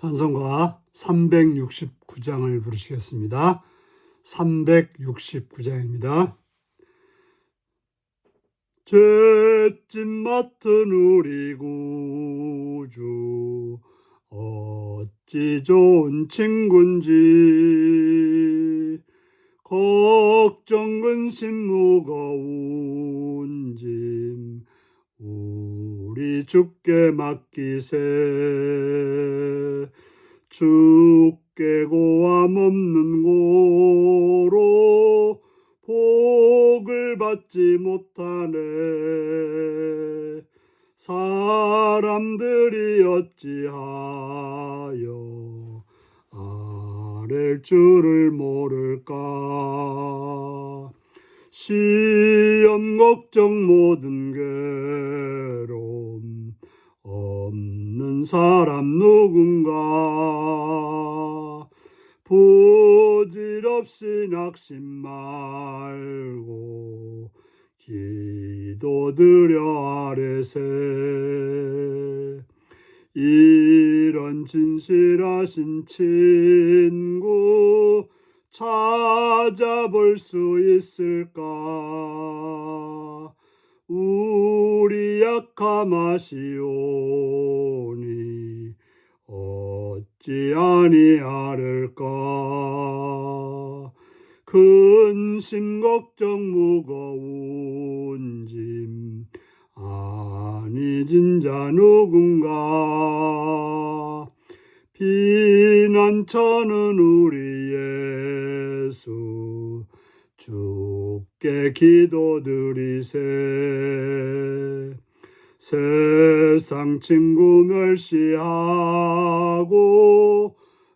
찬송가 369장을 부르시겠습니다. 369장입니다. 죄짐 맡은 우리 구주 어찌 좋은 친군지, 걱정 근심 무거운 짐 우리 주께 맡기세. 주께 고함 없는 고로 복을 받지 못하네. 사람들이 어찌하여 아랠 줄을 모를까. 시험 걱정 모든 괴로움 없는 사람 누군가. 부질없이 낙심 말고 기도드려 아뢰세. 이런 진실하신 친구 찾아볼 수 있을까. 우리 약함 아시오니 어찌 아니하릴까. 근심 걱정 무거운 짐 아니 진자 누군가. 피난처는 우리 예수 주께 기도드리세. 세상 친구 멸시하고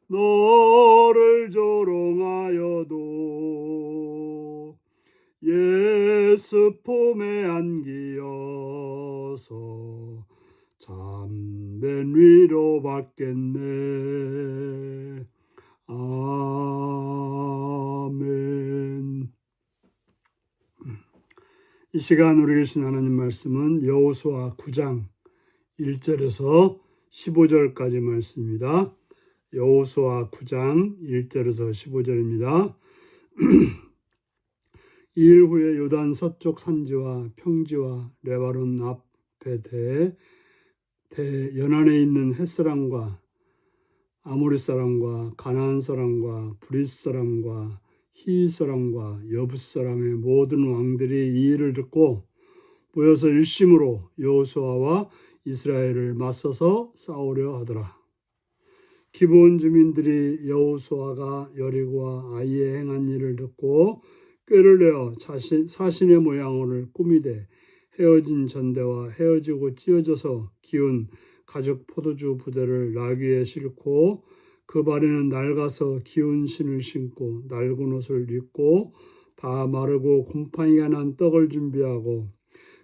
너를 조롱하여도 예수 품에 안기어서 참된 위로 받겠네. 아멘. 이 시간 우리 주신 하나님 말씀은 여호수아 9장 1절에서 15절까지 말씀입니다. 여호수아 9장 1절에서 15절입니다. 이일 후에 요단 서쪽 산지와 평지와 레바논 앞에 연안에 있는 헷 사람과 아모리 사람과 가나안 사람과 브릿 사람과 히 사람과 여붓 사람의 모든 왕들이 이 일을 듣고 모여서 일심으로 여호수아와 이스라엘을 맞서서 싸우려 하더라. 기브온 주민들이 여호수아가 여리고와 아이에 행한 일을 듣고 꾀를 내어 사신의 모양을 꾸미되 헤어진 전대와 헤어지고 찢어져서 기운 가죽 포도주 부대를 나귀에 싣고 그 발에는 낡아서 기운 신을 신고 낡은 옷을 입고 다 마르고 곰팡이가 난 떡을 준비하고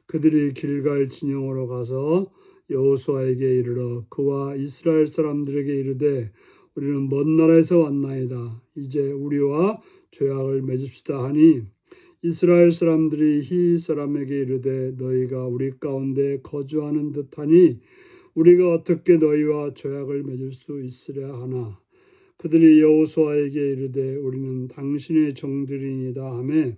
그들이 길갈 진영으로 가서 여호수아에게 이르러 그와 이스라엘 사람들에게 이르되 우리는 먼 나라에서 왔나이다. 이제 우리와 죄악을 맺읍시다 하니 이스라엘 사람들이 히 사람에게 이르되 너희가 우리 가운데 거주하는 듯하니 우리가 어떻게 너희와 죄악을 맺을 수 있으랴 하나. 그들이 여호수아에게 이르되 우리는 당신의 종들이니이다 하매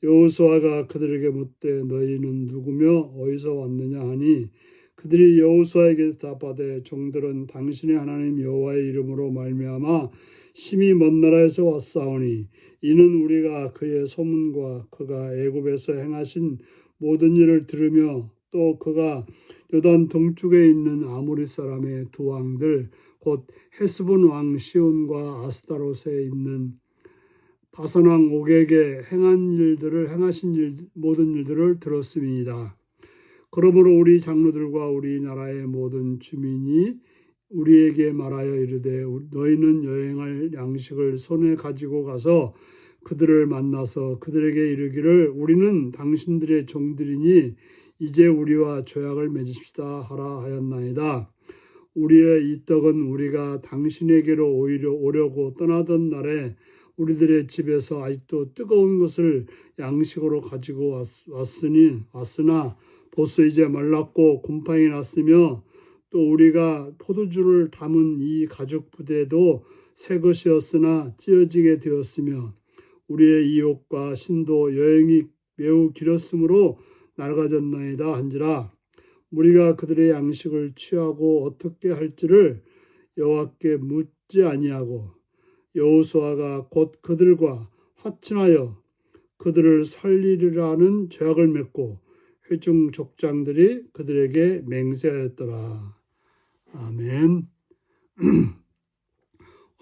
여호수아가 그들에게 묻되 너희는 누구며 어디서 왔느냐 하니 그들이 여호수아에게 답하되 종들은 당신의 하나님 여호와의 이름으로 말미암아 심히 먼 나라에서 왔사오니 이는 우리가 그의 소문과 그가 애굽에서 행하신 모든 일을 들으며 또 그가 요단 동쪽에 있는 아모리 사람의 두 왕들 곧 헤스본 왕 시온과 아스타롯에 있는 바산 왕 옥에게 행하신 모든 일들을 들었음이니이다. 그러므로 우리 장로들과 우리나라의 모든 주민이 우리에게 말하여 이르되 너희는 여행할 양식을 손에 가지고 가서 그들을 만나서 그들에게 이르기를 우리는 당신들의 종들이니 이제 우리와 죄악을 맺읍시다 하라 하였나이다. 우리의 이 떡은 우리가 당신에게로 오려고 떠나던 날에 우리들의 집에서 아직도 뜨거운 것을 양식으로 가지고 왔으나 벌써 이제 말랐고 곰팡이 났으며 또 우리가 포도주를 담은 이 가죽 부대도 새 것이었으나 찢어지게 되었으며 우리의 이욕과 신도 여행이 매우 길었으므로 낡아졌나이다 한지라. 우리가 그들의 양식을 취하고 어떻게 할지를 여호와께 묻지 아니하고 여호수아가 곧 그들과 화친하여 그들을 살리리라는 죄악을 맺고 회중 족장들이 그들에게 맹세하였더라. 아멘.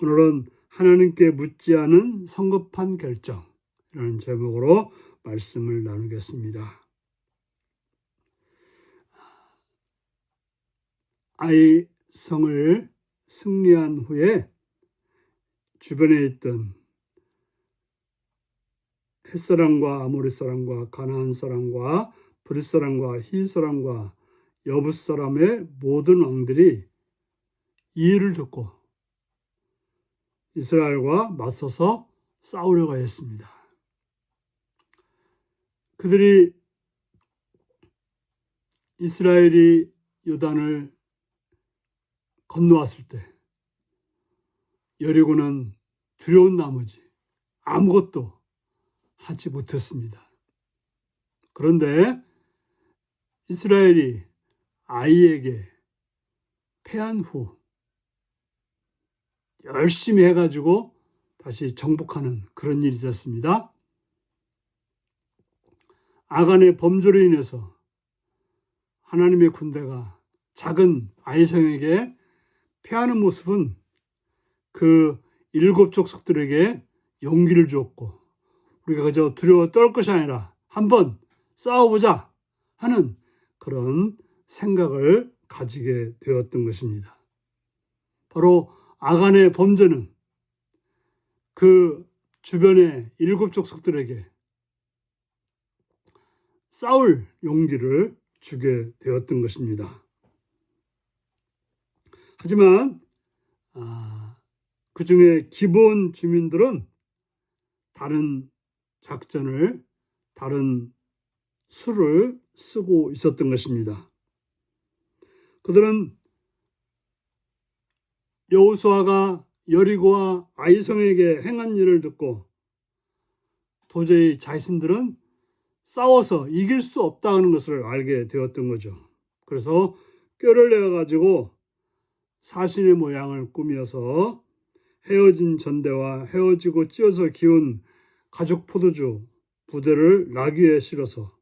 오늘은 하나님께 묻지 않은 성급한 결정이라는 제목으로 말씀을 나누겠습니다. 아이 성을 승리한 후에 주변에 있던 햇사람과 아모리 사람과 가나안 사람과 브릿 사람과 히 사람과 여붓 사람의 모든 왕들이 이 일을 듣고 이스라엘과 맞서서 싸우려고 했습니다. 그들이 이스라엘이 요단을 건너왔을 때 여리고는 두려운 나머지 아무것도 하지 못했습니다. 그런데 이스라엘이 아이에게 패한 후 열심히 해가지고 다시 정복하는 그런 일이 있었습니다. 아간의 범죄로 인해서 하나님의 군대가 작은 아이성에게 패하는 모습은 그 7 족속들에게 용기를 주었고 우리가 그저 두려워 떨 것이 아니라 한번 싸워보자 하는 그런 생각을 가지게 되었던 것입니다. 바로 아간의 범죄는 그 주변의 7 족속들에게 싸울 용기를 주게 되었던 것입니다. 하지만 그 중에 기본 주민들은 다른 작전을, 다른 수를 쓰고 있었던 것입니다. 그들은 여호수아가 여리고와 아이성에게 행한 일을 듣고 도저히 자신들은 싸워서 이길 수 없다는 것을 알게 되었던 거죠. 그래서 꾀를 내어가지고 사신의 모양을 꾸며서 헤어진 전대와 헤어지고 찧어서 기운 가죽 포도주 부대를 나귀에 실어서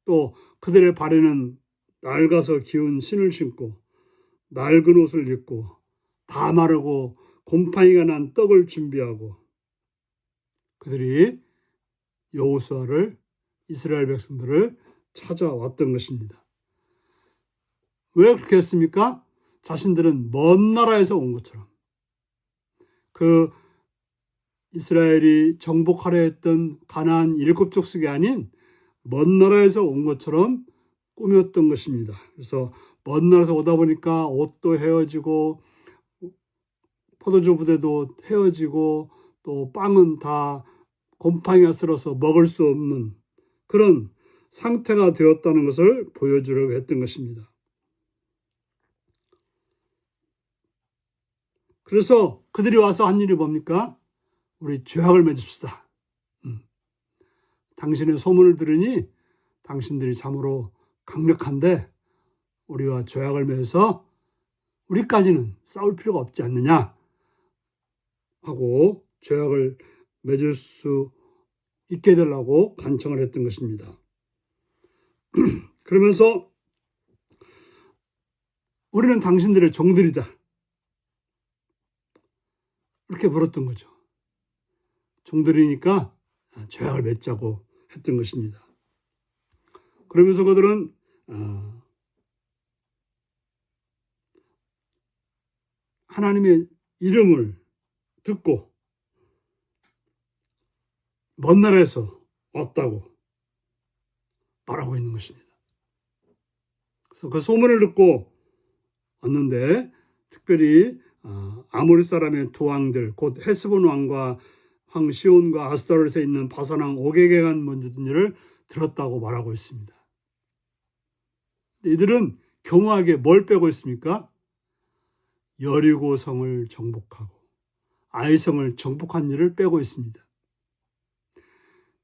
또 그들의 발에는 낡아서 기운 신을 신고 낡은 옷을 입고 다 마르고 곰팡이가 난 떡을 준비하고 그들이 여호수아를 이스라엘 백성들을 찾아왔던 것입니다. 왜 그렇게 했습니까? 자신들은 먼 나라에서 온 것처럼 그 이스라엘이 정복하려 했던 가나안 7 족속이 아닌 먼 나라에서 온 것처럼 꾸몄던 것입니다. 그래서 먼 나라에서 오다 보니까 옷도 헤어지고 포도주 부대도 헤어지고 또 빵은 다 곰팡이가 쓸어서 먹을 수 없는 그런 상태가 되었다는 것을 보여주려고 했던 것입니다. 그래서 그들이 와서 한 일이 뭡니까? 우리 죄악을 맺읍시다. 당신의 소문을 들으니 당신들이 참으로 강력한데 우리와 죄악을 맺어서 우리까지는 싸울 필요가 없지 않느냐 하고 죄악을 맺을 수 있게 되려고 간청을 했던 것입니다. 그러면서 우리는 당신들의 종들이다. 이렇게 물었던 거죠. 종들이니까 죄악을 맺자고 했던 것입니다. 그러면서 그들은 하나님의 이름을 듣고 먼 나라에서 왔다고 말하고 있는 것입니다. 그래서 그 소문을 듣고 왔는데 특별히 아모리 사람의 두 왕들 곧 헤스본 왕과 황 시온과 아스타롯에 있는 바산 왕 오게게가 먼저 든 일을 들었다고 말하고 있습니다. 이들은 교묘하게 뭘 빼고 있습니까? 여리고성을 정복하고 아이성을 정복한 일을 빼고 있습니다.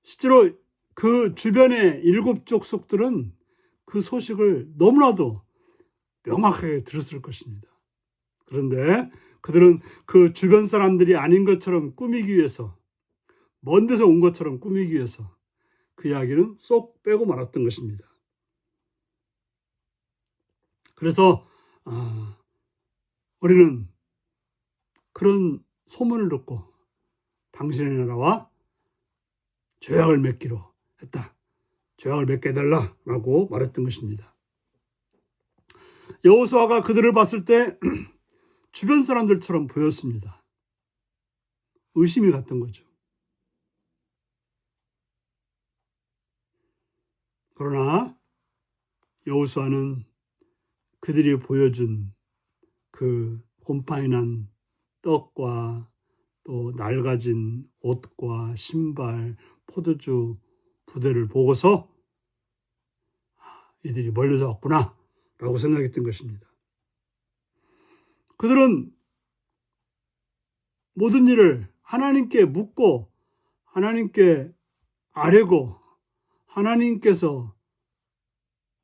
실제로 그 주변의 7 족속들은 그 소식을 너무나도 명확하게 들었을 것입니다. 그런데 그들은 그 주변 사람들이 아닌 것처럼 꾸미기 위해서, 먼 데서 온 것처럼 꾸미기 위해서 그 이야기는 쏙 빼고 말았던 것입니다. 그래서 우리는 그런 소문을 듣고 당신의 나라와 조약을 맺기로 했다. 조약을 맺게 해달라라고 말했던 것입니다. 여호수아가 그들을 봤을 때 주변 사람들처럼 보였습니다. 의심이 갔던 거죠. 그러나 여호수아는 그들이 보여준 그 곰팡이 난 떡과 또 낡아진 옷과 신발, 포도주 부대를 보고서 이들이 멀리서 왔구나 라고 생각했던 것입니다. 그들은 모든 일을 하나님께 묻고 하나님께 아뢰고 하나님께서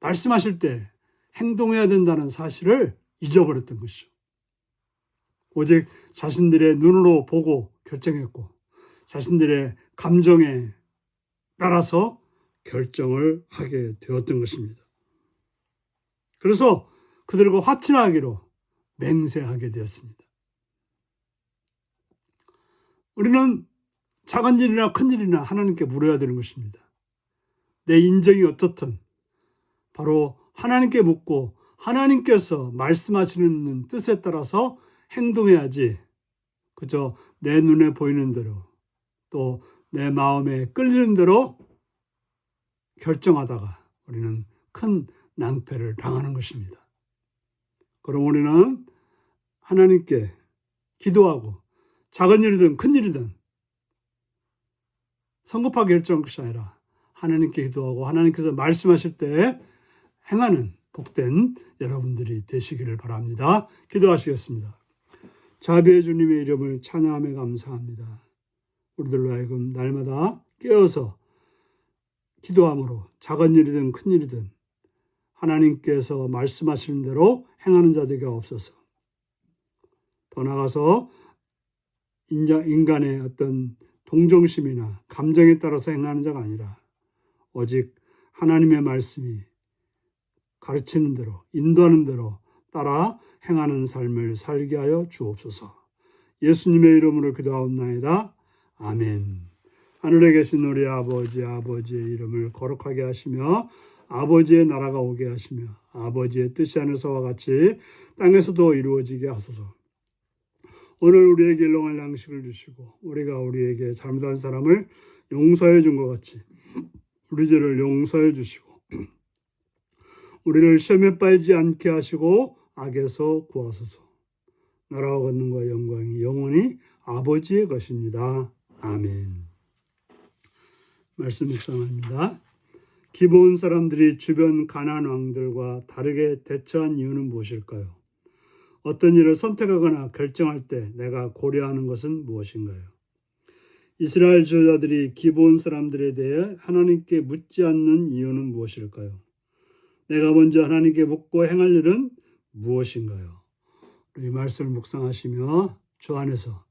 말씀하실 때 행동해야 된다는 사실을 잊어버렸던 것이죠. 오직 자신들의 눈으로 보고 결정했고 자신들의 감정에 따라서 결정을 하게 되었던 것입니다. 그래서 그들과 화친하기로 맹세하게 되었습니다. 우리는 작은 일이나 큰 일이나 하나님께 물어야 되는 것입니다. 내 인정이 어떻든 바로 하나님께 묻고 하나님께서 말씀하시는 뜻에 따라서 행동해야지 그저 내 눈에 보이는 대로 또 내 마음에 끌리는 대로 결정하다가 우리는 큰 낭패를 당하는 것입니다. 그럼 우리는 하나님께 기도하고 작은 일이든 큰 일이든 성급하게 결정할 것이 아니라 하나님께 기도하고 하나님께서 말씀하실 때 행하는 복된 여러분들이 되시기를 바랍니다. 기도하시겠습니다. 자비의 주님의 이름을 찬양하며 감사합니다. 우리들로 하여금 날마다 깨어서 기도함으로 작은 일이든 큰 일이든 하나님께서 말씀하시는 대로 행하는 자들이 없어서 더 나아가서 인간의 어떤 동정심이나 감정에 따라서 행하는 자가 아니라 오직 하나님의 말씀이 가르치는 대로 인도하는 대로 따라 행하는 삶을 살게 하여 주옵소서. 예수님의 이름으로 기도하옵나이다. 아멘. 하늘에 계신 우리 아버지의 이름을 거룩하게 하시며 아버지의 나라가 오게 하시며 아버지의 뜻이 하늘에서와 같이 땅에서도 이루어지게 하소서. 오늘 우리에게 일용할 양식을 주시고 우리가 우리에게 잘못한 사람을 용서해 준 것 같이 우리 죄를 용서해 주시고 우리를 시험에 빠지지 않게 하시고 악에서 구하소서. 나라와 권능과 영광이 영원히 아버지의 것입니다. 아멘. 말씀 묵상합니다. 기브온 사람들이 주변 가나안 왕들과 다르게 대처한 이유는 무엇일까요? 어떤 일을 선택하거나 결정할 때 내가 고려하는 것은 무엇인가요? 이스라엘 지도자들이 기브온 사람들에 대해 하나님께 묻지 않는 이유는 무엇일까요? 내가 먼저 하나님께 묻고 행할 일은 무엇인가요? 이 말씀을 묵상하시며 주 안에서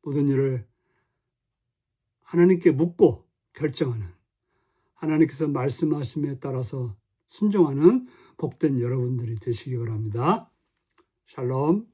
모든 일을 하나님께 묻고 결정하는 하나님께서 말씀하심에 따라서 순종하는 복된 여러분들이 되시기 바랍니다. 샬롬.